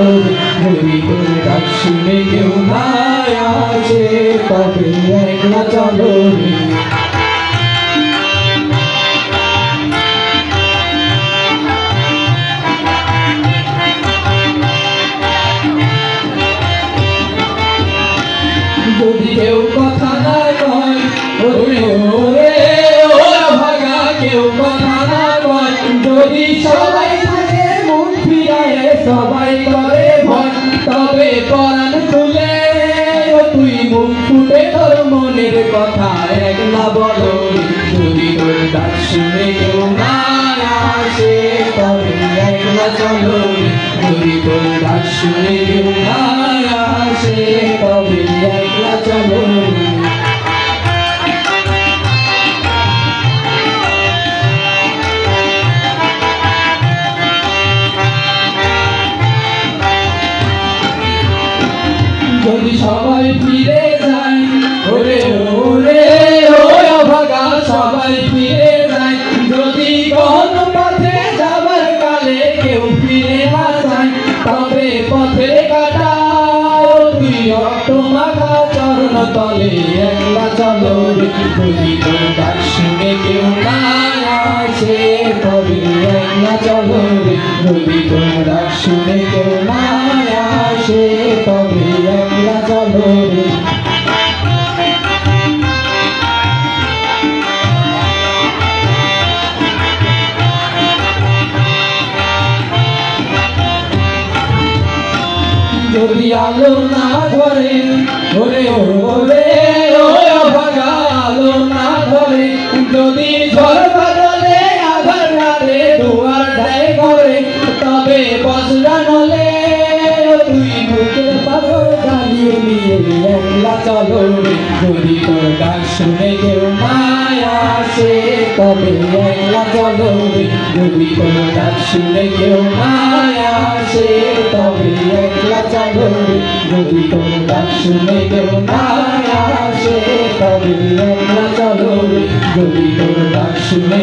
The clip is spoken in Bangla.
যদি তোর ডাক শুনে কেউ না আসে তবে একলা চলো যদি কেউ কথা না কয় ওরে ওরে ওরা ভাগা কেউ কথা না কয় যদি সবাই থাকে মুখ ফিরায়ে সবাই করে ভয় তবে পরাণ খুলে তুই মুখ ফুটে তোর মনের কথা একলা বলো যদি তোর ডাক শুনে কেউ না আসে তবে একলা চলো যদি তোর ডাক শুনে কেউ না আসে তবে একলা চলো যদি সবাই ফিরে যায় ওরে ওরে ওরা ভাগা সবাই ফিরে যায় যদি কোন পথে যাবার কালে কেউ ফিরে না যায় তবে পথের কাটা তুই রক্ত মাখা চরণ তলে একলা চলো যদি তোর ডাক শুনে কেউ না আসে তবে একলা চলো যদি তোর ডাক শুনে কেউ না আসে তবে একলা চলো যদি আলো না ধরে ওরে ওরে ওরা ভাগা আলো না ধরে যদি ঝড় বাদলে আধার রাতে দুয়ার দেয় করে তবে বসরা নলে তুই বুকের পাথর জ্বালিয়ে নিয়ে একলা চলো যদি তোর ডাক শুনে কেউ না আসে তবে একলা চলো যদি তোর ডাক শুনে কেউ না আসে তবে একলা চলো যদি তোর ডাক শুনে কেউ না আসে তবে একলা চলো যদি তোর ডাক শুনে